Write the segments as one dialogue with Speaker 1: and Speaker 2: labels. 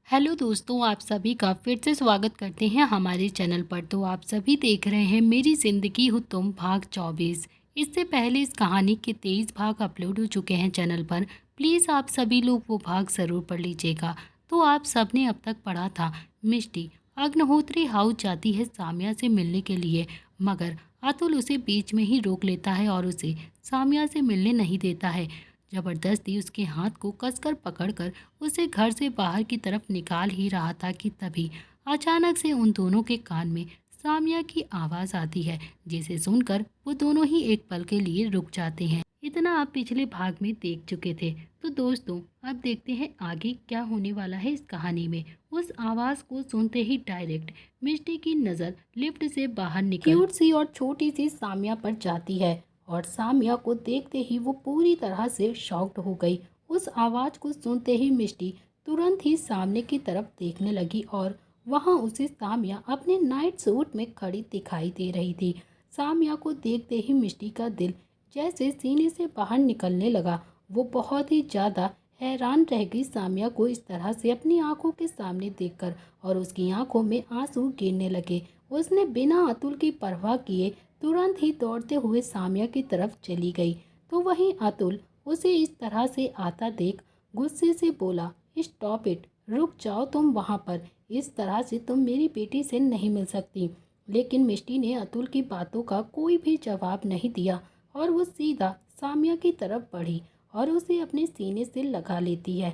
Speaker 1: Hello दोस्तों, आप सभी का फिर से स्वागत करते हैं हमारे चैनल पर। तो आप सभी देख रहे हैं मेरी ज़िंदगी हो तुम भाग 24। इससे पहले इस कहानी के 23 भाग अपलोड हो चुके हैं चैनल पर। प्लीज़ आप सभी लोग वो भाग ज़रूर पढ़ लीजिएगा। तो आप सबने अब तक पढ़ा था, मिष्टी अग्निहोत्री हाउस जाती है सामिया से मिलने के लिए, मगर अतुल उसे बीच में ही रोक लेता है और उसे सामिया से मिलने नहीं देता है। जबरदस्ती उसके हाथ को कसकर पकड़कर उसे घर से बाहर की तरफ निकाल ही रहा था कि तभी अचानक से उन दोनों के कान में सामिया की आवाज़ आती है, जिसे सुनकर वो दोनों ही एक पल के लिए रुक जाते हैं। इतना आप पिछले भाग में देख चुके थे। तो दोस्तों, अब देखते हैं आगे क्या होने वाला है इस कहानी में। उस आवाज़ को सुनते ही डायरेक्ट मिष्टी की नज़र लिफ्ट से बाहर निकल क्यूट सी और छोटी सी सामिया पर जाती है और सामिया को देखते ही वो पूरी तरह से शॉक्ड हो गई। उस आवाज़ को सुनते ही मिष्टी तुरंत ही सामने की तरफ देखने लगी और वहाँ उसे सामिया अपने नाइट सूट में खड़ी दिखाई दे रही थी। सामिया को देखते ही मिष्टी का दिल जैसे सीने से बाहर निकलने लगा। वो बहुत ही ज़्यादा हैरान रह गई सामिया को इस तरह से अपनी आंखों के सामने देखकर, और उसकी आंखों में आंसू गिरने लगे। उसने बिना अतुल की परवाह किए तुरंत ही दौड़ते हुए सामिया की तरफ चली गई। तो वहीं अतुल उसे इस तरह से आता देख गुस्से से बोला, स्टॉप इट, रुक जाओ तुम वहाँ पर, इस तरह से तुम मेरी बेटी से नहीं मिल सकती। लेकिन मिष्टी ने अतुल की बातों का कोई भी जवाब नहीं दिया और वो सीधा सामिया की तरफ बढ़ी और उसे अपने सीने से लगा लेती है।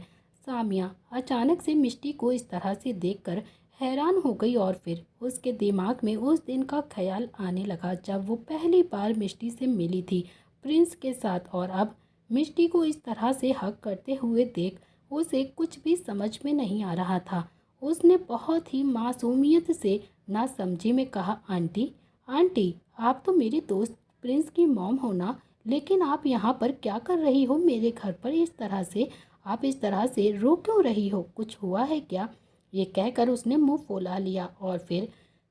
Speaker 1: सामिया अचानक से मिष्टी को इस तरह से देखकर हैरान हो गई और फिर उसके दिमाग में उस दिन का ख्याल आने लगा जब वो पहली बार मिष्टी से मिली थी प्रिंस के साथ, और अब मिष्टी को इस तरह से हक करते हुए देख उसे कुछ भी समझ में नहीं आ रहा था। उसने बहुत ही मासूमियत से नासमझी में कहा, आंटी आंटी, आप तो मेरे दोस्त प्रिंस की मॉम हो ना, लेकिन आप यहाँ पर क्या कर रही हो मेरे घर पर इस तरह से? आप इस तरह से रो क्यों रही हो? कुछ हुआ है क्या? ये कहकर उसने मुंह फुला लिया और फिर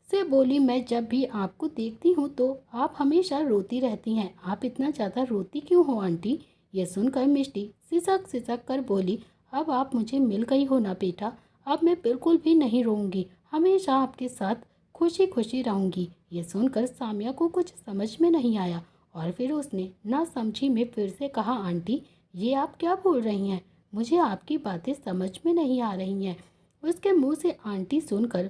Speaker 1: से बोली, मैं जब भी आपको देखती हूँ तो आप हमेशा रोती रहती हैं। आप इतना ज़्यादा रोती क्यों हो आंटी? ये सुनकर मिष्टी सिसक सिसक कर बोली, अब आप मुझे मिल गई हो ना बेटा, अब मैं बिल्कुल भी नहीं रोऊंगी, हमेशा आपके साथ खुशी खुशी रहूंगी। ये सुनकर सामिया को कुछ समझ में नहीं आया और फिर उसने ना समझी में फिर से कहा, आंटी ये आप क्या बोल रही हैं? मुझे आपकी बातें समझ में नहीं आ रही हैं। उसके मुंह से आंटी सुनकर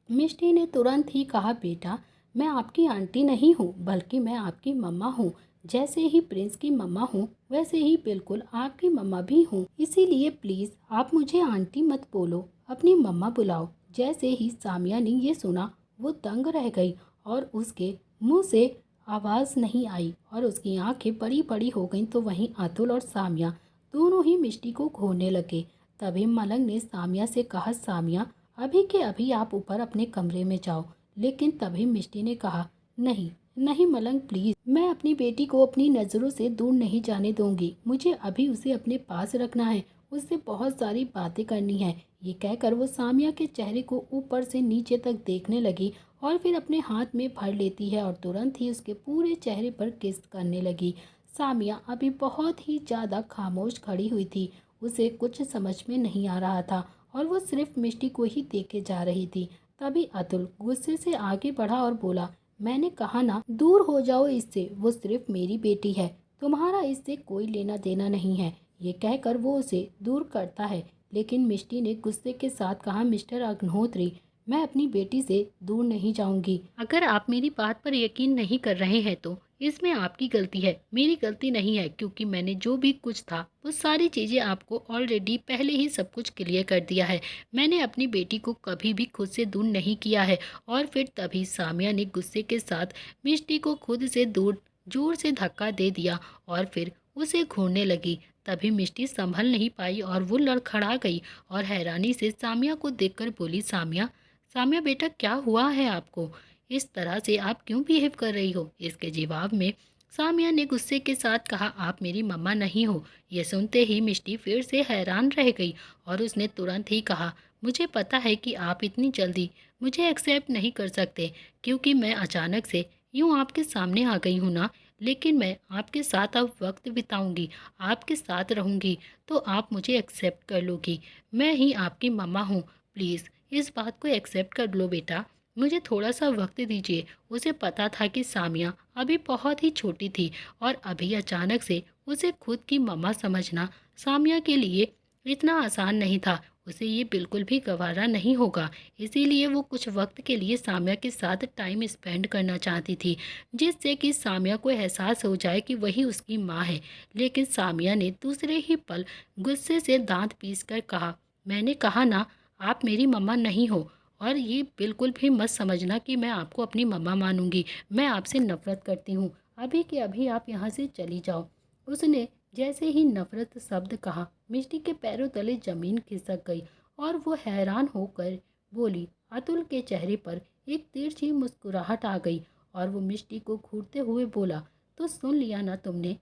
Speaker 1: मिष्टी ने तुरंत ही कहा, बेटा मैं आपकी आंटी नहीं हूँ बल्कि मैं आपकी मम्मा हूँ। जैसे ही प्रिंस की मम्मा हूँ वैसे ही बिल्कुल आपकी मम्मा भी हूँ, इसीलिए प्लीज़ आप मुझे आंटी मत बोलो, अपनी मम्मा बुलाओ। जैसे ही सामिया ने ये सुना वो दंग रह गई और उसके मुंह से आवाज़ नहीं आई और उसकी आंखें बड़ी बड़ी हो गईं। तो वहीं अतुल और सामिया दोनों ही मिष्टी को घूरने लगे। तभी मलंग ने सामिया से कहा, सामिया अभी के अभी आप ऊपर अपने कमरे में जाओ। लेकिन तभी मिष्टी ने कहा, नहीं नहीं मलंग प्लीज़, मैं अपनी बेटी को अपनी नज़रों से दूर नहीं जाने दूंगी, मुझे अभी उसे अपने पास रखना है, उससे बहुत सारी बातें करनी है। ये कहकर वो सामिया के चेहरे को ऊपर से नीचे तक देखने लगी और फिर अपने हाथ में भर लेती है और तुरंत ही उसके पूरे चेहरे पर किस करने लगी। सामिया अभी बहुत ही ज़्यादा खामोश खड़ी हुई थी, उसे कुछ समझ में नहीं आ रहा था और वो सिर्फ मिष्टी को ही देखे जा रही थी। तभी अतुल गुस्से से आगे बढ़ा और बोला, मैंने कहा ना दूर हो जाओ इससे, वो सिर्फ मेरी बेटी है, तुम्हारा इससे कोई लेना देना नहीं है। ये कहकर वो उसे दूर करता है, लेकिन मिष्टी ने गुस्से के साथ कहा, मिस्टर अग्निहोत्री मैं अपनी बेटी से दूर नहीं जाऊंगी। अगर आप मेरी बात पर यकीन नहीं कर रहे हैं तो इसमें आपकी गलती है, मेरी गलती नहीं है, क्योंकि मैंने जो भी कुछ था वो सारी चीज़ें आपको ऑलरेडी पहले ही सब कुछ क्लियर कर दिया है। मैंने अपनी बेटी को कभी भी खुद से दूर नहीं किया है। और फिर तभी सामिया ने गुस्से के साथ मिष्टी को खुद से दूर जोर से धक्का दे दिया और फिर उसे घूरने लगी। तभी मिष्टी संभल नहीं पाई और वो लड़खड़ा गई और हैरानी से सामिया को देखकर बोली, सामिया सामिया बेटा क्या हुआ है आपको? इस तरह से आप क्यों बिहेव कर रही हो? इसके जवाब में सामिया ने गुस्से के साथ कहा, आप मेरी मम्मा नहीं हो। यह सुनते ही मिष्टी फिर से हैरान रह गई और उसने तुरंत ही कहा, मुझे पता है कि आप इतनी जल्दी मुझे एक्सेप्ट नहीं कर सकते, क्योंकि मैं अचानक से यूँ आपके सामने आ गई हूँ ना, लेकिन मैं आपके साथ अब वक्त बिताऊंगी, आपके साथ रहूंगी, तो आप मुझे एक्सेप्ट कर लोगी। मैं ही आपकी मम्मा हूँ। प्लीज़ इस बात को एक्सेप्ट कर लो बेटा। मुझे थोड़ा सा वक्त दीजिए। उसे पता था कि सामिया अभी बहुत ही छोटी थी और अभी अचानक से उसे खुद की मम्मा समझना सामिया के लिए इतना आसान नहीं था। उसे ये बिल्कुल भी गवारा नहीं होगा। इसीलिए वो कुछ वक्त के लिए सामिया के साथ टाइम स्पेंड करना चाहती थी, जिससे कि सामिया को एहसास हो जाए कि वही उसकी माँ है। लेकिन सामिया ने दूसरे ही पल गुस्से से दांत पीस कर कहा, मैंने कहा ना, आप मेरी मम्मा नहीं हो। और ये बिल्कुल भी मत समझना कि मैं आपको अपनी मम्मा मानूंगी। मैं आपसे नफरत करती हूँ। अभी के अभी आप यहाँ से चली जाओ। उसने जैसे ही नफरत शब्द कहा, मिष्टी के पैरों तले जमीन खिसक गई और वो हैरान होकर बोली। अतुल के चेहरे पर एक तिरछी मुस्कुराहट आ गई और वो मिष्टी को घूरते हुए बोला, तो सुन लिया ना तुमने?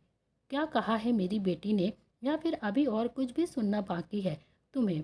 Speaker 1: क्या कहा है मेरी बेटी ने, या फिर अभी और कुछ भी सुनना बाकी है तुम्हें?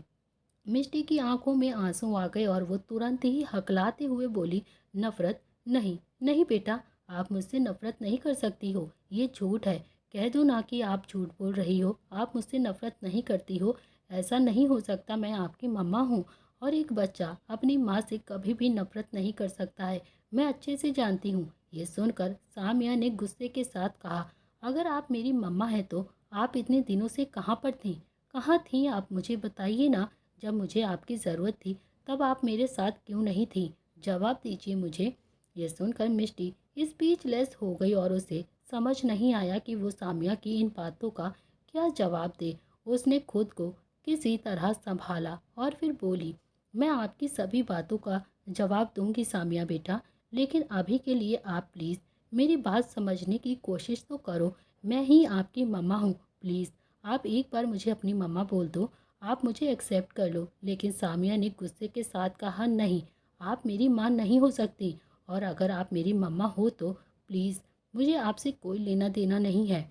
Speaker 1: मिष्टी की आंखों में आंसू आ गए और वो तुरंत ही हकलाते हुए बोली, नफरत? नहीं नहीं बेटा, आप मुझसे नफरत नहीं कर सकती हो। ये झूठ है। कह दो ना कि आप झूठ बोल रही हो। आप मुझसे नफरत नहीं करती हो। ऐसा नहीं हो सकता। मैं आपकी मम्मा हूँ और एक बच्चा अपनी माँ से कभी भी नफरत नहीं कर सकता है। मैं अच्छे से जानती हूँ। ये सुनकर सामिया ने गुस्से के साथ कहा, अगर आप मेरी मम्मा हैं तो आप इतने दिनों से कहाँ पर थीं? कहाँ थीं आप? मुझे बताइए ना। जब मुझे आपकी ज़रूरत थी तब आप मेरे साथ क्यों नहीं थी? जवाब दीजिए मुझे। यह सुनकर मिष्टी स्पीचलेस हो गई और उसे समझ नहीं आया कि वो सामिया की इन बातों का क्या जवाब दे। उसने खुद को किसी तरह संभाला और फिर बोली, मैं आपकी सभी बातों का जवाब दूंगी सामिया बेटा, लेकिन अभी के लिए आप प्लीज़ मेरी बात समझने की कोशिश तो करो। मैं ही आपकी मम्मा हूँ। प्लीज़ आप एक बार मुझे अपनी मम्मा बोल दो। आप मुझे एक्सेप्ट कर लो। लेकिन सामिया ने गुस्से के साथ कहा, नहीं, आप मेरी माँ नहीं हो सकती। और अगर आप मेरी मम्मा हो तो प्लीज़, मुझे आपसे कोई लेना देना नहीं है,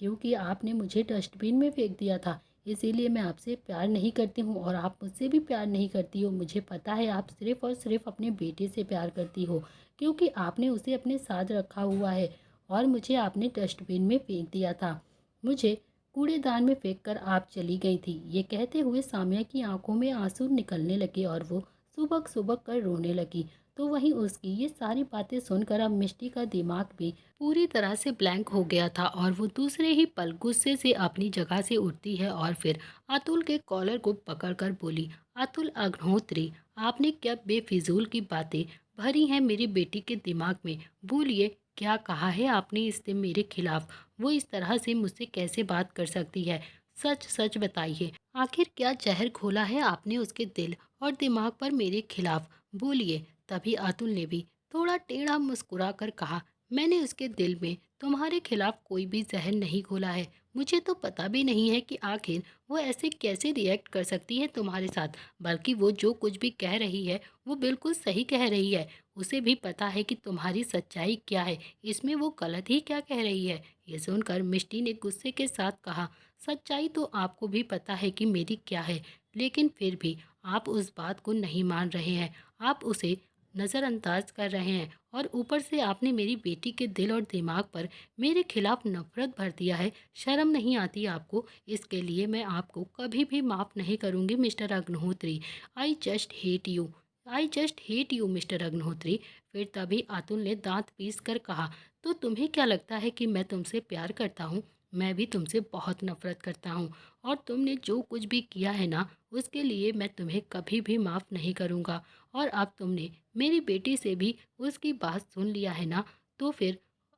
Speaker 1: क्योंकि आपने मुझे डस्टबिन में फेंक दिया था। इसीलिए मैं आपसे प्यार नहीं करती हूँ और आप मुझसे भी प्यार नहीं करती हो। मुझे पता है आप सिर्फ़ और सिर्फ अपने बेटे से प्यार करती हो, क्योंकि आपने उसे अपने साथ रखा हुआ है और मुझे आपने डस्टबिन में फेंक दिया था। मुझे कूड़ेदान में फेंककर आप चली गई थी। ये कहते हुए सामिया की आंखों में आंसू निकलने लगे और वो सुबक सुबक कर रोने लगी। तो वहीं उसकी ये सारी बातें सुनकर अब मिष्टी का दिमाग भी पूरी तरह से ब्लैंक हो गया था और वो दूसरे ही पल गुस्से से अपनी जगह से उठती है और फिर अतुल के कॉलर को पकड़कर बोली, अतुल अग्निहोत्री, आपने क्या बेफिजूल की बातें भरी हैं मेरी बेटी के दिमाग में? बोलिए, क्या कहा है आपने इससे मेरे खिलाफ? वो इस तरह से मुझसे कैसे बात कर सकती है? सच सच बताइए, आखिर क्या जहर घोला है आपने उसके दिल और दिमाग पर मेरे खिलाफ? बोलिए। तभी अतुल ने भी थोड़ा टेढ़ा मुस्कुरा कर कहा, मैंने उसके दिल में तुम्हारे खिलाफ कोई भी जहर नहीं घोला है। मुझे तो पता भी नहीं है कि आखिर वो ऐसे कैसे रिएक्ट कर सकती है तुम्हारे साथ। बल्कि वो जो कुछ भी कह रही है वो बिल्कुल सही कह रही है। उसे भी पता है कि तुम्हारी सच्चाई क्या है। इसमें वो गलत ही क्या कह रही है? ये सुनकर मिष्टी ने गुस्से के साथ कहा, सच्चाई तो आपको भी पता है कि मेरी क्या है, लेकिन फिर भी आप उस बात को नहीं मान रहे हैं। आप उसे नज़रअंदाज कर रहे हैं और ऊपर से आपने मेरी बेटी के दिल और दिमाग पर मेरे खिलाफ नफरत भर दिया है। शर्म नहीं आती आपको? इसके लिए मैं आपको कभी भी माफ़ नहीं करूंगी mister Agnihotri. I just hate you. I just hate you mister Agnihotri. फिर तभी अतुल ने दांत पीस कर कहा, तो तुम्हें क्या लगता है कि मैं तुमसे प्यार करता हूँ? मैं भी तुमसे बहुत नफरत करता हूँ और तुमने जो कुछ भी किया है ना, उसके लिए मैं तुम्हें कभी भी माफ़ नहीं करूँगा। और अब तुमने मेरी बेटी से भी उसकी बात सुन लिया है ना, तो फिर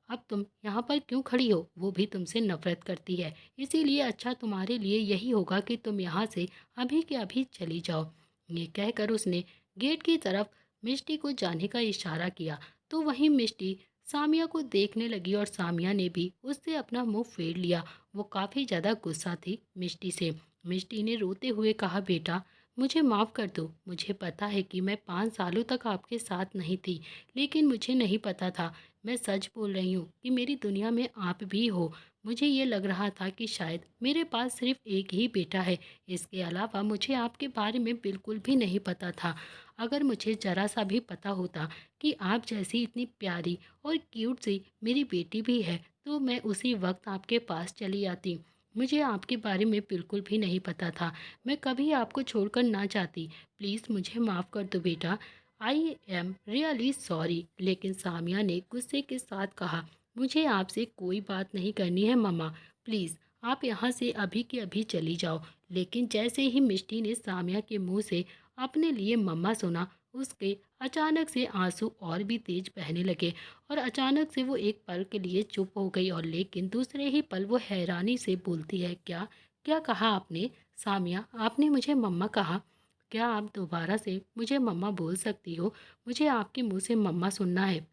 Speaker 1: अब तुम यहाँ पर क्यों खड़ी हो? वो भी तुमसे नफरत करती है। इसीलिए अच्छा तुम्हारे लिए यही होगा कि तुम यहाँ से अभी के अभी चली जाओ। ये कहकर उसने गेट की तरफ मिष्टी को जाने का इशारा किया। तो वहीं मिष्टी सामिया को देखने लगी और सामिया ने भी उससे अपना मुंह फेर लिया। वो काफ़ी ज़्यादा गुस्सा थी मिष्टी से। मिष्टी ने रोते हुए कहा, बेटा मुझे माफ़ कर दो। मुझे पता है कि मैं 5 सालों तक आपके साथ नहीं थी, लेकिन मुझे नहीं पता था। मैं सच बोल रही हूँ कि मेरी दुनिया में आप भी हो। मुझे ये लग रहा था कि शायद मेरे पास सिर्फ एक ही बेटा है। इसके अलावा मुझे आपके बारे में बिल्कुल भी नहीं पता था। अगर मुझे ज़रा सा भी पता होता कि आप जैसी इतनी प्यारी और क्यूट सी मेरी बेटी भी है, तो मैं उसी वक्त आपके पास चली आती। मुझे आपके बारे में बिल्कुल भी नहीं पता था। मैं कभी आपको छोड़कर ना जाती। प्लीज़ मुझे माफ़ कर दो बेटा। I am really sorry. लेकिन सामिया ने गुस्से के साथ कहा, मुझे आपसे कोई बात नहीं करनी है मम्मा। प्लीज़ आप यहाँ से अभी के अभी चली जाओ। लेकिन जैसे ही मिष्टी ने सामिया के मुंह से अपने लिए मम्मा सुना, उसके अचानक से आंसू और भी तेज बहने लगे और अचानक से वो एक पल के लिए चुप हो गई और लेकिन दूसरे ही पल वो हैरानी से बोलती है, क्या क्या कहा आपने? सामिया, आपने मुझे मम्मा कहा? क्या आप दोबारा से मुझे मम्मा बोल सकती हो? मुझे आपके मुंह से मम्मा सुनना है।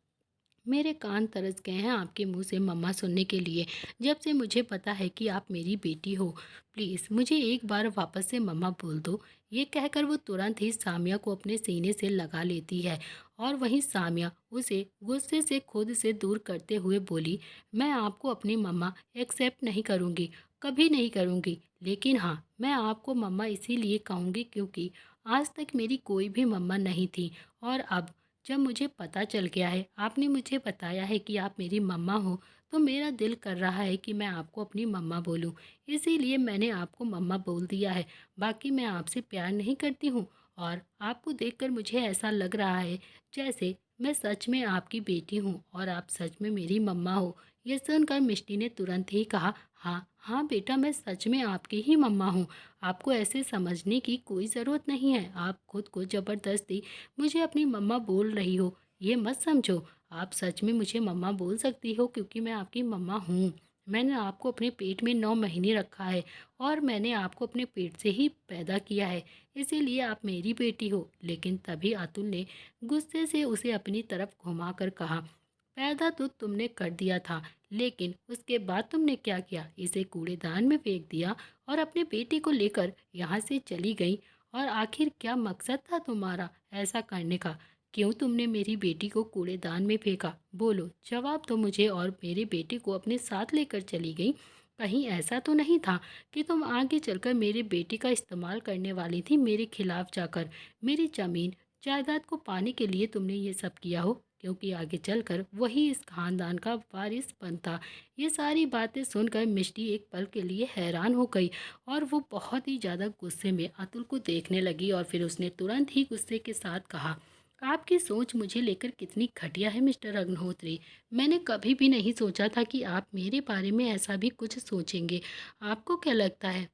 Speaker 1: मेरे कान तरस गए हैं आपके मुंह से मम्मा सुनने के लिए। जब से मुझे पता है कि आप मेरी बेटी हो, प्लीज़ मुझे एक बार वापस से मम्मा बोल दो। ये कहकर वो तुरंत ही सामिया को अपने सीने से लगा लेती है और वहीं सामिया उसे गुस्से से खुद से दूर करते हुए बोली, मैं आपको अपनी मम्मा एक्सेप्ट नहीं करूँगी, कभी नहीं करूँगी। लेकिन हाँ, मैं आपको मम्मा इसीलिए कहूँगी क्योंकि आज तक मेरी कोई भी मम्मा नहीं थी और अब जब मुझे पता चल गया है, आपने मुझे बताया है कि आप मेरी मम्मा हो, तो मेरा दिल कर रहा है कि मैं आपको अपनी मम्मा बोलूं। इसीलिए मैंने आपको मम्मा बोल दिया है। बाकी मैं आपसे प्यार नहीं करती हूँ और आपको देखकर मुझे ऐसा लग रहा है जैसे मैं सच में आपकी बेटी हूँ और आप सच में मेरी मम्मा हो। ये सुनकर मिष्टी ने तुरंत ही कहा, हाँ हाँ बेटा, मैं सच में आपकी ही मम्मा हूँ। आपको ऐसे समझने की कोई ज़रूरत नहीं है। आप खुद को ज़बरदस्ती मुझे अपनी मम्मा बोल रही हो, ये मत समझो। आप सच में मुझे मम्मा बोल सकती हो क्योंकि मैं आपकी मम्मा हूँ। मैंने आपको अपने पेट में 9 महीने रखा है और मैंने आपको अपने पेट से ही पैदा किया है, इसीलिए आप मेरी बेटी हो। लेकिन तभी अतुल ने गुस्से से उसे अपनी तरफ घुमाकर कहा, पैदा तो तुमने कर दिया था, लेकिन उसके बाद तुमने क्या किया? इसे कूड़ेदान में फेंक दिया और अपने बेटी को लेकर यहाँ से चली गई। और आखिर क्या मकसद था तुम्हारा ऐसा करने का? क्यों तुमने मेरी बेटी को कूड़ेदान में फेंका? बोलो, जवाब दो मुझे। और मेरी बेटी को अपने साथ लेकर चली गई। कहीं ऐसा तो नहीं था कि तुम आगे चलकर मेरी बेटी का इस्तेमाल करने वाली थी मेरे खिलाफ जाकर? मेरी ज़मीन जायदाद को पाने के लिए तुमने ये सब किया हो, क्योंकि आगे चलकर वही इस खानदान का वारिस बनता। ये सारी बातें सुनकर मिष्टी एक पल के लिए हैरान हो गई और वो बहुत ही ज़्यादा गुस्से में अतुल को देखने लगी और फिर उसने तुरंत ही गुस्से के साथ कहा, आपकी सोच मुझे लेकर कितनी घटिया है मिस्टर अग्निहोत्री। मैंने कभी भी नहीं सोचा था कि आप मेरे बारे में ऐसा भी कुछ सोचेंगे। आपको क्या लगता है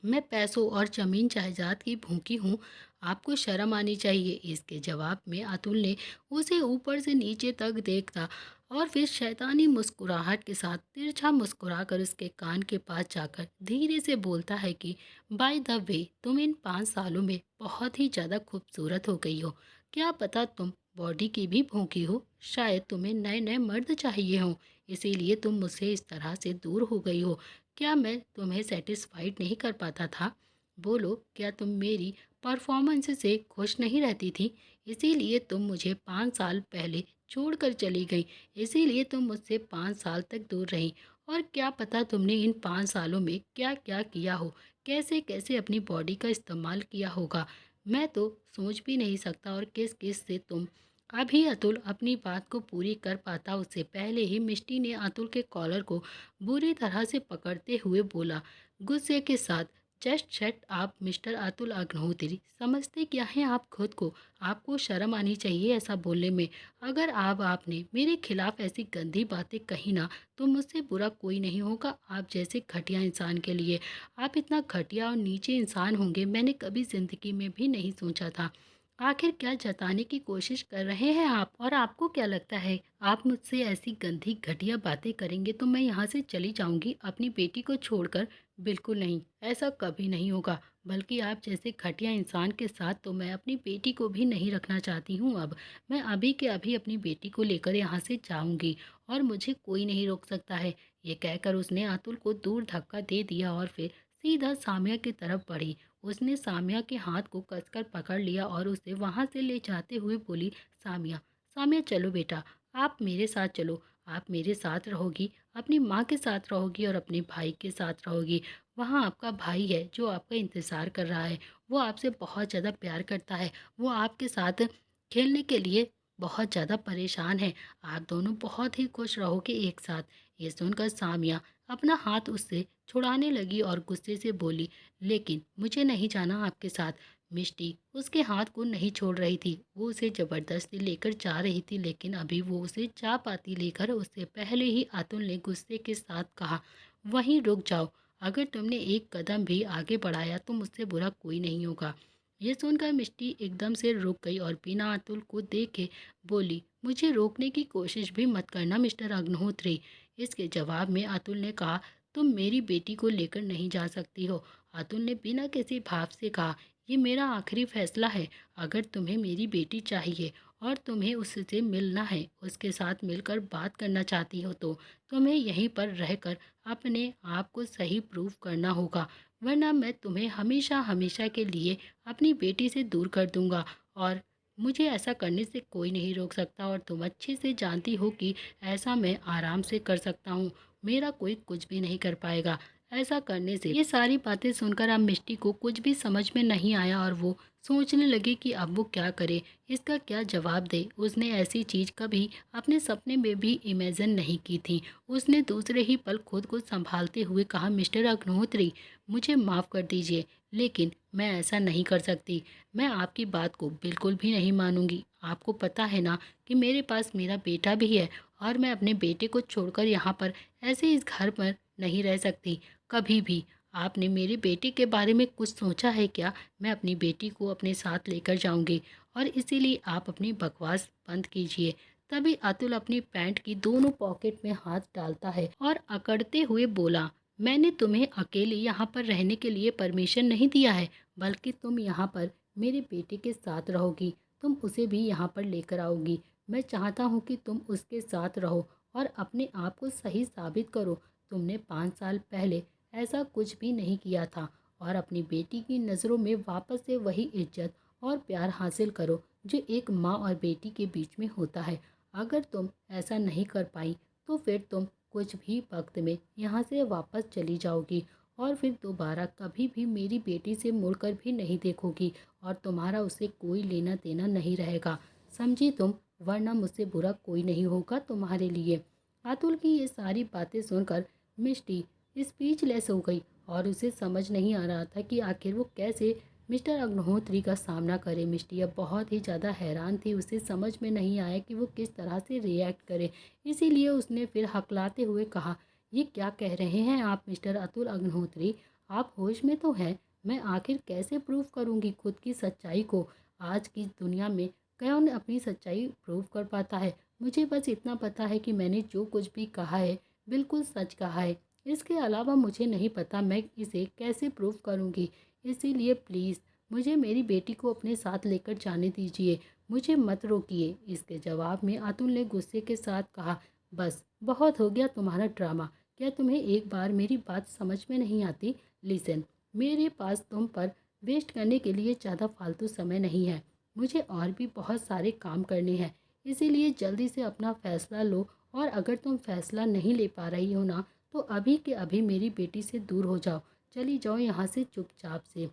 Speaker 1: मैं पैसों और ज़मीन जायदाद की भूखी हूँ? आपको शर्म आनी चाहिए। इसके जवाब में अतुल ने उसे ऊपर से नीचे तक देखा और फिर शैतानी मुस्कुराहट के साथ तिरछा मुस्कुराकर उसके कान के पास जाकर धीरे से बोलता है कि बाय द वे, तुम इन 5 सालों में बहुत ही ज़्यादा खूबसूरत हो गई हो। क्या पता तुम बॉडी की भी भूखी हो। शायद तुम्हें नए नए मर्द चाहिए हो, इसीलिए तुम मुझसे इस तरह से दूर हो गई हो। क्या मैं तुम्हें सेटिस्फाइड नहीं कर पाता था? बोलो, क्या तुम मेरी परफॉर्मेंस से खुश नहीं रहती थी? इसीलिए तुम मुझे 5 साल पहले छोड़कर चली गई। इसीलिए तुम मुझसे 5 साल तक दूर रही। और क्या पता तुमने इन 5 सालों में क्या क्या किया हो, कैसे कैसे अपनी बॉडी का इस्तेमाल किया होगा। मैं तो सोच भी नहीं सकता। और किस किस से तुम अभी अतुल अपनी बात को पूरी कर पाता उससे पहले ही मिष्टी ने अतुल के कॉलर को बुरी तरह से पकड़ते हुए बोला, गुस्से के साथ, जस्ट शट आप मिस्टर अतुल अग्निहोत्री। समझते क्या हैं आप खुद को? आपको शर्म आनी चाहिए ऐसा बोलने में। अगर आपने मेरे खिलाफ ऐसी गंदी बातें कही ना, तो मुझसे बुरा कोई नहीं होगा आप जैसे घटिया इंसान के लिए। आप इतना घटिया और नीचे इंसान होंगे मैंने कभी ज़िंदगी में भी नहीं सोचा था। आखिर क्या जताने की कोशिश कर रहे हैं आप? और आपको क्या लगता है आप मुझसे ऐसी गंदी घटिया बातें करेंगे तो मैं यहाँ से चली जाऊँगी अपनी बेटी को छोड़कर? बिल्कुल नहीं, ऐसा कभी नहीं होगा। बल्कि आप जैसे घटिया इंसान के साथ तो मैं अपनी बेटी को भी नहीं रखना चाहती हूँ अब। मैं अभी के अभी अपनी बेटी को लेकर यहाँ से जाऊँगी और मुझे कोई नहीं रोक सकता है। ये कहकर उसने अतुल को दूर धक्का दे दिया और फिर सीधा सामिया की तरफ बढ़ी। उसने सामिया के हाथ को कसकर पकड़ लिया और उसे वहां से ले जाते हुए बोली, सामिया, सामिया चलो बेटा, आप मेरे साथ चलो। आप मेरे साथ रहोगी, अपनी माँ के साथ रहोगी और अपने भाई के साथ रहोगी। वहाँ आपका भाई है जो आपका इंतज़ार कर रहा है। वो आपसे बहुत ज़्यादा प्यार करता है। वो आपके साथ खेलने के लिए बहुत ज़्यादा परेशान है। आप दोनों बहुत ही खुश रहोगे एक साथ। ये सुनकर सामिया अपना हाथ उससे छुड़ाने लगी और गुस्से से बोली, लेकिन मुझे नहीं जाना आपके साथ। मिष्टी उसके हाथ को नहीं छोड़ रही थी। वो उसे ज़बरदस्ती लेकर जा रही थी, लेकिन अभी वो उसे चाय पाती लेकर उससे पहले ही अतुल ने गुस्से के साथ कहा, वहीं रुक जाओ। अगर तुमने एक कदम भी आगे बढ़ाया तो मुझसे बुरा कोई नहीं होगा। ये सुनकर मिष्टी एकदम से रुक गई और बिना अतुल को देखे बोली, मुझे रोकने की कोशिश भी मत करना मिस्टर अग्निहोत्री। इसके जवाब में अतुल ने कहा, तुम मेरी बेटी को लेकर नहीं जा सकती हो। अतुल ने बिना किसी भाव से कहा, ये मेरा आखिरी फैसला है। अगर तुम्हें मेरी बेटी चाहिए और तुम्हें उससे मिलना है, उसके साथ मिलकर बात करना चाहती हो, तो तुम्हें यहीं पर रहकर अपने आप को सही प्रूव करना होगा, वरना मैं तुम्हें हमेशा हमेशा के लिए अपनी बेटी से दूर कर दूंगा और मुझे ऐसा करने से कोई नहीं रोक सकता। और तुम अच्छे से जानती हो कि ऐसा मैं आराम से कर सकता हूँ, मेरा कोई कुछ भी नहीं कर पाएगा ऐसा करने से। ये सारी बातें सुनकर अब मिष्टी को कुछ भी समझ में नहीं आया और वो सोचने लगी कि अब वो क्या करे, इसका क्या जवाब दे। उसने ऐसी चीज़ कभी अपने सपने में भी इमेजिन नहीं की थी। उसने दूसरे ही पल खुद को संभालते हुए कहा, मिस्टर अग्निहोत्री, मुझे माफ़ कर दीजिए, लेकिन मैं ऐसा नहीं कर सकती। मैं आपकी बात को बिल्कुल भी नहीं मानूंगी। आपको पता है ना कि मेरे पास मेरा बेटा भी है और मैं अपने बेटे को छोड़कर यहाँ पर ऐसे इस घर पर नहीं रह सकती कभी भी। आपने मेरे बेटे के बारे में कुछ सोचा है क्या? मैं अपनी बेटी को अपने साथ लेकर जाऊंगी और इसीलिए आप अपनी बकवास बंद कीजिए। तभी अतुल अपनी पैंट की दोनों पॉकेट में हाथ डालता है और अकड़ते हुए बोला, मैंने तुम्हें अकेले यहाँ पर रहने के लिए परमिशन नहीं दिया है, बल्कि तुम यहाँ पर मेरे बेटे के साथ रहोगी, तुम उसे भी यहाँ पर लेकर आओगी। मैं चाहता हूँ कि तुम उसके साथ रहो और अपने आप को सही साबित करो। तुमने 5 साल पहले ऐसा कुछ भी नहीं किया था और अपनी बेटी की नज़रों में वापस से वही इज्जत और प्यार हासिल करो जो एक माँ और बेटी के बीच में होता है। अगर तुम ऐसा नहीं कर पाई तो फिर तुम कुछ भी वक्त में यहाँ से वापस चली जाओगी और फिर दोबारा कभी भी मेरी बेटी से मुड़कर भी नहीं देखोगी और तुम्हारा उसे कोई लेना देना नहीं रहेगा, समझी तुम? वरना मुझसे बुरा कोई नहीं होगा तुम्हारे लिए। अतुल की ये सारी बातें सुनकर मिष्टी स्पीचलेस हो गई और उसे समझ नहीं आ रहा था कि आखिर वो कैसे मिस्टर अग्निहोत्री का सामना करे। मिष्टी अब बहुत ही ज़्यादा हैरान थी, उसे समझ में नहीं आया कि वो किस तरह से रिएक्ट करे। इसीलिए उसने फिर हकलाते हुए कहा, ये क्या कह रहे हैं आप मिस्टर अतुल अग्निहोत्री? आप होश में तो हैं? मैं आखिर कैसे प्रूव करूँगी खुद की सच्चाई को? आज की दुनिया में कौन अपनी सच्चाई प्रूव कर पाता है? मुझे बस इतना पता है कि मैंने जो कुछ भी कहा है बिल्कुल सच कहा है। इसके अलावा मुझे नहीं पता मैं इसे कैसे प्रूव करूँगी। इसीलिए प्लीज़ मुझे मेरी बेटी को अपने साथ लेकर जाने दीजिए, मुझे मत रोकिए। इसके जवाब में अतुल ने गुस्से के साथ कहा, बस बहुत हो गया तुम्हारा ड्रामा। क्या तुम्हें एक बार मेरी बात समझ में नहीं आती? लिसन, मेरे पास तुम पर वेस्ट करने के लिए ज़्यादा फालतू समय नहीं है। मुझे और भी बहुत सारे काम करने हैं, इसीलिए जल्दी से अपना फ़ैसला लो और अगर तुम फैसला नहीं ले पा रही हो ना, तो अभी के अभी मेरी बेटी से दूर हो जाओ, चली जाओ यहाँ से चुपचाप से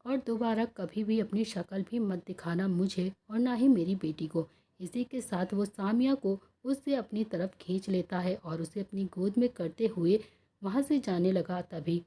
Speaker 1: और दोबारा कभी भी अपनी शक्ल भी मत दिखाना मुझे और ना ही मेरी बेटी को। इसी के साथ वो सामिया को उससे अपनी तरफ खींच लेता है और उसे अपनी गोद में करते हुए वहाँ से जाने लगा। तभी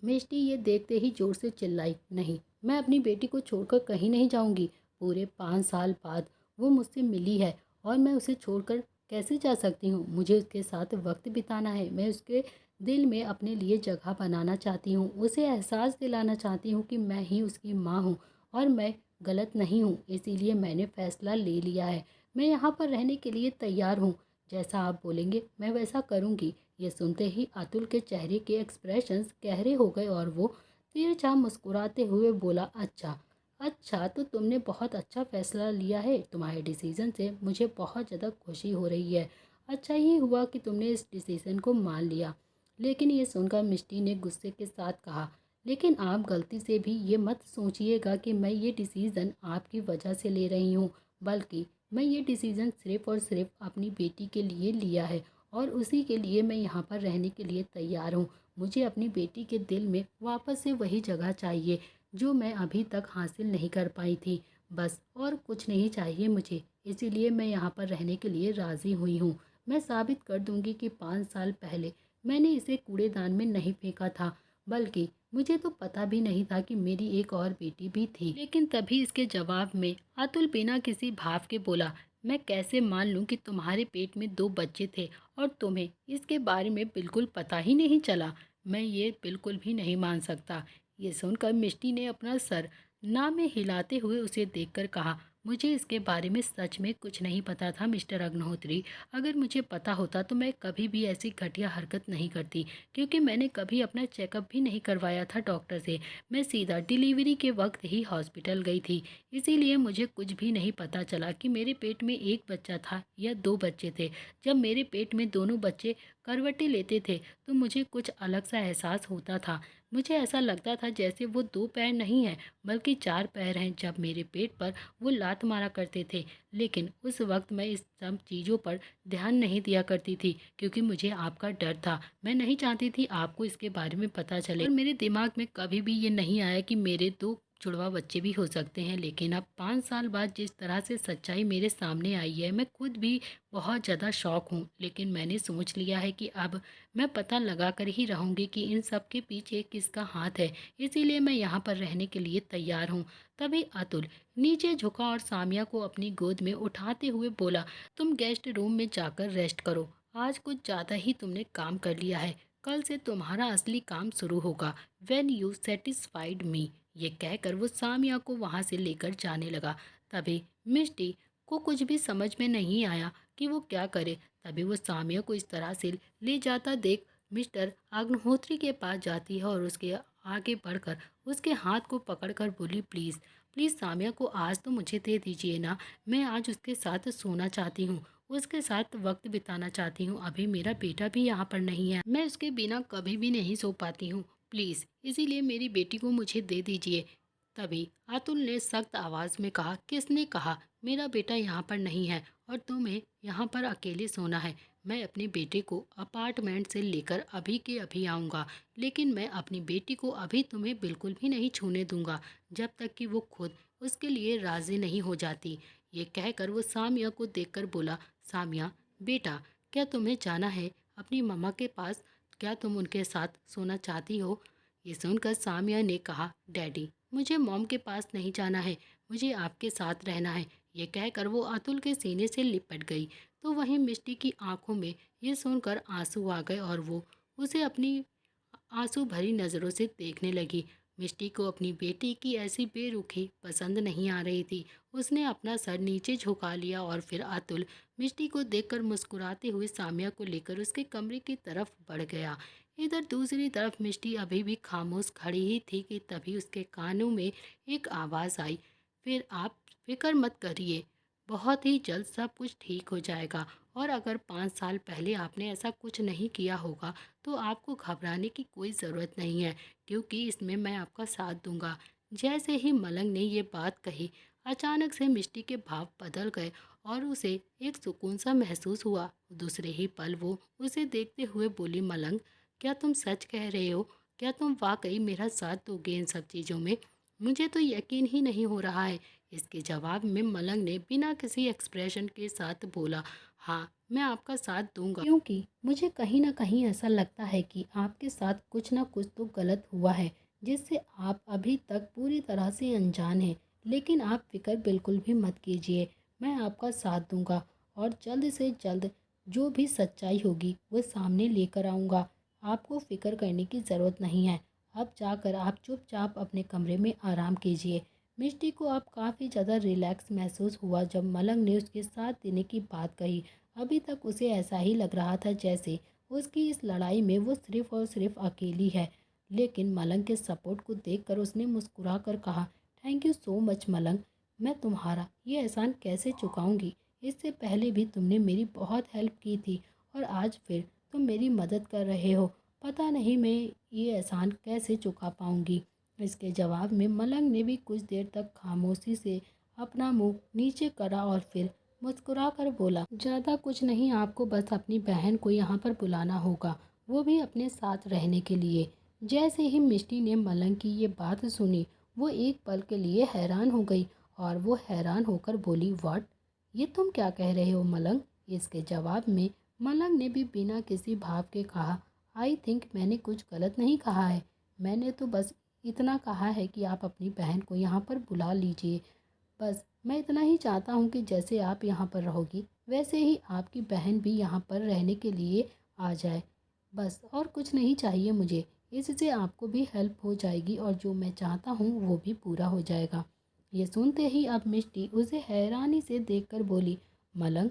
Speaker 1: मिष्टी ये देखते ही जोर से चिल्लाई, नहीं, मैं अपनी बेटी को छोड़कर कहीं नहीं जाऊंगी। पूरे 5 साल बाद वो मुझसे मिली है और मैं उसे छोड़कर कैसे जा सकती हूँ? मुझे उसके साथ वक्त बिताना है, मैं उसके दिल में अपने लिए जगह बनाना चाहती हूँ, उसे एहसास दिलाना चाहती हूँ कि मैं ही उसकी माँ हूँ और मैं गलत नहीं हूँ। इसीलिए मैंने फ़ैसला ले लिया है, मैं यहाँ पर रहने के लिए तैयार हूँ। जैसा आप बोलेंगे मैं वैसा करूँगी। ये सुनते ही अतुल के चेहरे के एक्सप्रेशंस गहरे हो गए और वो तिरछा मुस्कुराते हुए बोला, अच्छा अच्छा, तो तुमने बहुत अच्छा फैसला लिया है, तुम्हारे डिसीज़न से मुझे बहुत ज़्यादा खुशी हो रही है। अच्छा ही हुआ कि तुमने इस डिसीज़न को मान लिया। लेकिन ये सुनकर मिष्टी ने गुस्से के साथ कहा, लेकिन आप गलती से भी ये मत सोचिएगा कि मैं ये डिसीज़न आपकी वजह से ले रही हूँ, बल्कि मैं ये डिसीज़न सिर्फ़ और सिर्फ अपनी बेटी के लिए लिया है और उसी के लिए मैं यहाँ पर रहने के लिए तैयार हूँ। मुझे अपनी बेटी के दिल में वापस से वही जगह चाहिए जो मैं अभी तक हासिल नहीं कर पाई थी। बस और कुछ नहीं चाहिए मुझे, इसीलिए मैं यहाँ पर रहने के लिए राज़ी हुई हूँ। मैं साबित कर दूँगी कि 5 साल पहले मैंने इसे कूड़ेदान में नहीं फेंका था, बल्कि मुझे तो पता भी नहीं था कि मेरी एक और बेटी भी थी। लेकिन तभी इसके जवाब में अतुल बिना किसी भाव के बोला, मैं कैसे मान लूँ कि तुम्हारे पेट में 2 बच्चे थे और तुम्हें इसके बारे में बिल्कुल पता ही नहीं चला। मैं ये बिल्कुल भी नहीं मान सकता। ये सुनकर मिष्टी ने अपना सर ना में हिलाते हुए उसे देखकर कहा, मुझे इसके बारे में सच में कुछ नहीं पता था मिस्टर अग्निहोत्री। अगर मुझे पता होता तो मैं कभी भी ऐसी घटिया हरकत नहीं करती, क्योंकि मैंने कभी अपना चेकअप भी नहीं करवाया था डॉक्टर से। मैं सीधा डिलीवरी के वक्त ही हॉस्पिटल गई थी, इसीलिए मुझे कुछ भी नहीं पता चला कि मेरे पेट में एक बच्चा था या 2 बच्चे थे। जब मेरे पेट में दोनों बच्चे करवटें लेते थे तो मुझे कुछ अलग सा एहसास होता था। मुझे ऐसा लगता था जैसे वो 2 पैर नहीं हैं बल्कि 4 पैर हैं। जब मेरे पेट पर वो लात मारा करते थे, लेकिन उस वक्त मैं इस सब चीज़ों पर ध्यान नहीं दिया करती थी, क्योंकि मुझे आपका डर था। मैं नहीं चाहती थी आपको इसके बारे में पता चले, और मेरे दिमाग में कभी भी ये नहीं आया कि मेरे 2 जुड़वा बच्चे भी हो सकते हैं। लेकिन अब 5 साल बाद जिस तरह से सच्चाई मेरे सामने आई है, मैं खुद भी बहुत ज़्यादा शौक हूँ। लेकिन मैंने सोच लिया है कि अब मैं पता लगा कर ही रहूँगी कि इन सब के पीछे किसका हाथ है, इसीलिए मैं यहाँ पर रहने के लिए तैयार हूँ। तभी अतुल नीचे झुका और सामिया को अपनी गोद में उठाते हुए बोला, तुम गेस्ट रूम में जाकर रेस्ट करो। आज कुछ ज़्यादा ही तुमने काम कर लिया है। कल से तुम्हारा असली काम शुरू होगा। व्हेन यू सेटिस्फाइड मी। ये कहकर वो सामिया को वहाँ से लेकर जाने लगा। तभी मिष्टी को कुछ भी समझ में नहीं आया कि वो क्या करे। तभी वो सामिया को इस तरह से ले जाता देख मिस्टर अग्निहोत्री के पास जाती है और उसके आगे बढ़कर उसके हाथ को पकड़कर बोली, प्लीज़ प्लीज़ सामिया को आज तो मुझे दे दीजिए ना। मैं आज उसके साथ सोना चाहती हूँ, उसके साथ वक्त बिताना चाहती हूँ। अभी मेरा बेटा भी यहाँ पर नहीं है, मैं उसके बिना कभी भी नहीं सो पाती हूँ। प्लीज़ इसीलिए मेरी बेटी को मुझे दे दीजिए। तभी अतुल ने सख्त आवाज़ में कहा, किसने कहा मेरा बेटा यहाँ पर नहीं है और तुम्हें यहाँ पर अकेले सोना है? मैं अपने बेटे को अपार्टमेंट से लेकर अभी के अभी आऊँगा, लेकिन मैं अपनी बेटी को अभी तुम्हें बिल्कुल भी नहीं छूने दूंगा जब तक कि वो खुद उसके लिए राज़ी नहीं हो जाती। ये कहकर वो सामिया को देखकर बोला, सामिया बेटा, क्या तुम्हें जाना है अपनी मम्मा के पास? क्या तुम उनके साथ सोना चाहती हो? ये सुनकर सामिया ने कहा, डैडी मुझे मॉम के पास नहीं जाना है, मुझे आपके साथ रहना है। ये कहकर वो अतुल के सीने से लिपट गई। तो वहीं मिष्टी की आंखों में ये सुनकर आंसू आ गए और वो उसे अपनी आंसू भरी नज़रों से देखने लगी। मिष्टी को अपनी बेटी की ऐसी बेरुखी पसंद नहीं आ रही थी। उसने अपना सर नीचे झुका लिया और फिर अतुल मिष्टी को देखकर मुस्कुराते हुए सामिया को लेकर उसके कमरे की तरफ बढ़ गया। इधर दूसरी तरफ मिष्टी अभी भी खामोश खड़ी ही थी कि तभी उसके कानों में एक आवाज़ आई, फिर आप फिक्र मत करिए, बहुत ही जल्द सब कुछ ठीक हो जाएगा। और अगर 5 साल पहले आपने ऐसा कुछ नहीं किया होगा तो आपको घबराने की कोई ज़रूरत नहीं है, क्योंकि इसमें मैं आपका साथ दूंगा। जैसे ही मलंग ने ये बात कही, अचानक से मिष्टी के भाव बदल गए और उसे एक सुकून सा महसूस हुआ। दूसरे ही पल वो उसे देखते हुए बोली, मलंग क्या तुम सच कह रहे हो? क्या तुम वाकई मेरा साथ दोगे इन सब चीज़ों में? मुझे तो यकीन ही नहीं हो रहा है। इसके जवाब में मलंग ने बिना किसी एक्सप्रेशन के साथ बोला, हाँ मैं आपका साथ दूंगा, क्योंकि मुझे कहीं ना कहीं ऐसा लगता है कि आपके साथ कुछ ना कुछ तो गलत हुआ है, जिससे आप अभी तक पूरी तरह से अनजान हैं। लेकिन आप फिक्र बिल्कुल भी मत कीजिए, मैं आपका साथ दूंगा और जल्द से जल्द जो भी सच्चाई होगी वो सामने लेकर आऊँगा। आपको फ़िक्र करने की ज़रूरत नहीं है। अब जाकर आप चुपचाप अपने कमरे में आराम कीजिए। मिष्टी को अब काफ़ी ज़्यादा रिलैक्स महसूस हुआ जब मलंग ने उसके साथ देने की बात कही। अभी तक उसे ऐसा ही लग रहा था जैसे उसकी इस लड़ाई में वो सिर्फ़ और सिर्फ अकेली है। लेकिन मलंग के सपोर्ट को देखकर उसने मुस्कुरा कर कहा, थैंक यू सो मच मलंग, मैं तुम्हारा ये एहसान कैसे चुकाऊंगी। इससे पहले भी तुमने मेरी बहुत हेल्प की थी और आज फिर तुम मेरी मदद कर रहे हो। पता नहीं मैं ये एहसान कैसे चुका पाऊंगी। इसके जवाब में मलंग ने भी कुछ देर तक खामोशी से अपना मुंह नीचे करा और फिर मुस्कुरा कर बोला, ज़्यादा कुछ नहीं, आपको बस अपनी बहन को यहाँ पर बुलाना होगा, वो भी अपने साथ रहने के लिए। जैसे ही मिष्टी ने मलंग की ये बात सुनी, वो एक पल के लिए हैरान हो गई और वो हैरान होकर बोली, व्हाट, ये तुम क्या कह रहे हो मलंग? इसके जवाब में मलंग ने भी बिना किसी भाव के कहा, आई थिंक मैंने कुछ गलत नहीं कहा है। मैंने तो बस इतना कहा है कि आप अपनी बहन को यहाँ पर बुला लीजिए। बस मैं इतना ही चाहता हूँ कि जैसे आप यहाँ पर रहोगी वैसे ही आपकी बहन भी यहाँ पर रहने के लिए आ जाए। बस और कुछ नहीं चाहिए मुझे। इससे आपको भी हेल्प हो जाएगी और जो मैं चाहता हूँ वो भी पूरा हो जाएगा। ये सुनते ही अब मिष्टी उसे हैरानी से देखकर बोली, मलंग,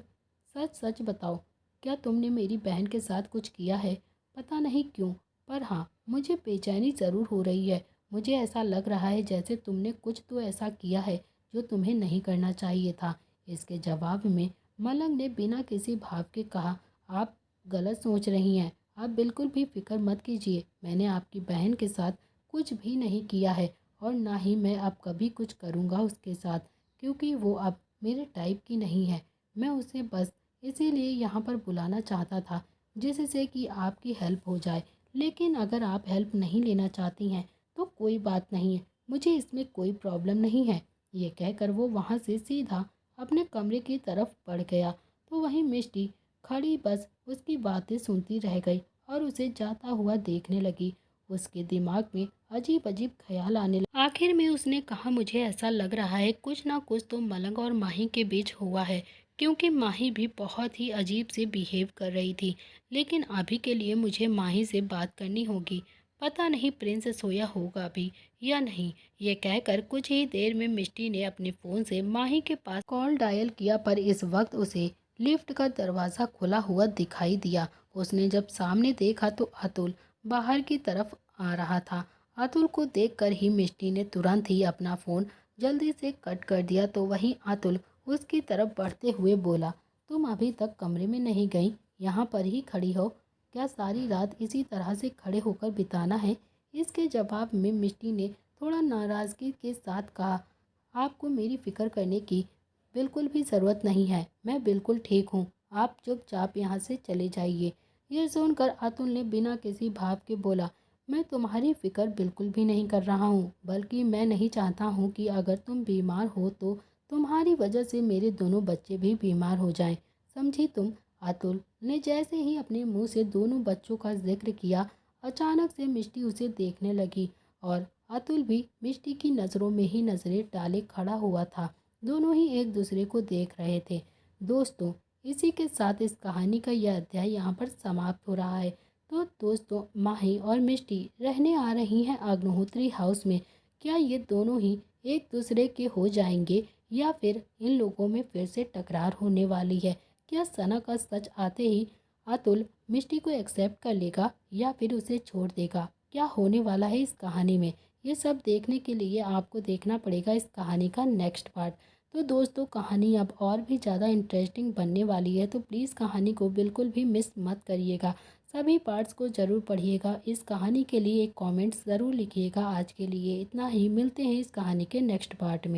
Speaker 1: सच सच बताओ, क्या तुमने मेरी बहन के साथ कुछ किया है? पता नहीं क्यों, पर हाँ, मुझे बेचैनी ज़रूर हो रही है। मुझे ऐसा लग रहा है जैसे तुमने कुछ तो ऐसा किया है जो तुम्हें नहीं करना चाहिए था। इसके जवाब में मलंग ने बिना किसी भाव के कहा, आप गलत सोच रही हैं। आप बिल्कुल भी फिक्र मत कीजिए। मैंने आपकी बहन के साथ कुछ भी नहीं किया है और ना ही मैं अब कभी कुछ करूँगा उसके साथ, क्योंकि वो अब मेरे टाइप की नहीं है। मैं उसे बस इसीलिए यहाँ पर बुलाना चाहता था जिससे कि आपकी हेल्प हो जाए। लेकिन अगर आप हेल्प नहीं लेना चाहती हैं तो कोई बात नहीं है, मुझे इसमें कोई प्रॉब्लम नहीं है। ये कहकर वो वहाँ से सीधा अपने कमरे की तरफ बढ़ गया। तो वहीं मिष्टी खड़ी बस उसकी बातें सुनती रह गई और उसे जाता हुआ देखने लगी। उसके दिमाग में अजीब अजीब ख्याल आने लगे। आखिर में उसने कहा, मुझे ऐसा लग रहा है कुछ ना कुछ तो मलंग और माही के बीच हुआ है, क्योंकि माही भी बहुत ही अजीब से बिहेव कर रही थी। लेकिन अभी के लिए मुझे माही से बात करनी होगी। पता नहीं प्रिंस सोया होगा भी या नहीं। ये कहकर कुछ ही देर में मिष्टी ने अपने फ़ोन से माही के पास कॉल डायल किया, पर इस वक्त उसे लिफ्ट का दरवाज़ा खुला हुआ दिखाई दिया। उसने जब सामने देखा तो अतुल बाहर की तरफ आ रहा था। अतुल को देखकर ही मिष्टी ने तुरंत ही अपना फ़ोन जल्दी से कट कर दिया। तो वहीं अतुल उसकी तरफ बढ़ते हुए बोला, तुम अभी तक कमरे में नहीं गई, यहाँ पर ही खड़ी हो? क्या सारी रात इसी तरह से खड़े होकर बिताना है? इसके जवाब में मिष्टी ने थोड़ा नाराज़गी के साथ कहा, आपको मेरी फ़िक्र करने की बिल्कुल भी ज़रूरत नहीं है। मैं बिल्कुल ठीक हूँ। आप चुपचाप यहाँ से चले जाइए। ये सुनकर अतुल ने बिना किसी भाव के बोला, मैं तुम्हारी फ़िक्र बिल्कुल भी नहीं कर रहा हूँ, बल्कि मैं नहीं चाहता हूँ कि अगर तुम बीमार हो तो तुम्हारी वजह से मेरे दोनों बच्चे भी बीमार हो जाएं। समझी तुम? अतुल ने जैसे ही अपने मुंह से दोनों बच्चों का जिक्र किया, अचानक से मिष्टी उसे देखने लगी और अतुल भी मिष्टी की नज़रों में ही नज़रें डाले खड़ा हुआ था। दोनों ही एक दूसरे को देख रहे थे। दोस्तों, इसी के साथ इस कहानी का यह अध्याय यहाँ पर समाप्त हो रहा है। तो दोस्तों, माही और मिष्टी रहने आ रही हैं अग्निहोत्री हाउस में। क्या ये दोनों ही एक दूसरे के हो जाएंगे या फिर इन लोगों में फिर से टकरार होने वाली है? क्या सना का सच आते ही अतुल मिष्टी को एक्सेप्ट कर लेगा या फिर उसे छोड़ देगा? क्या होने वाला है इस कहानी में? ये सब देखने के लिए आपको देखना पड़ेगा इस कहानी का नेक्स्ट पार्ट। तो दोस्तों, कहानी अब और भी ज़्यादा इंटरेस्टिंग बनने वाली है, तो प्लीज़ कहानी को बिल्कुल भी मिस मत करिएगा। सभी पार्ट्स को ज़रूर पढ़िएगा। इस कहानी के लिए एक कमेंट्स ज़रूर लिखिएगा। आज के लिए इतना ही, मिलते हैं इस कहानी के नेक्स्ट पार्ट में।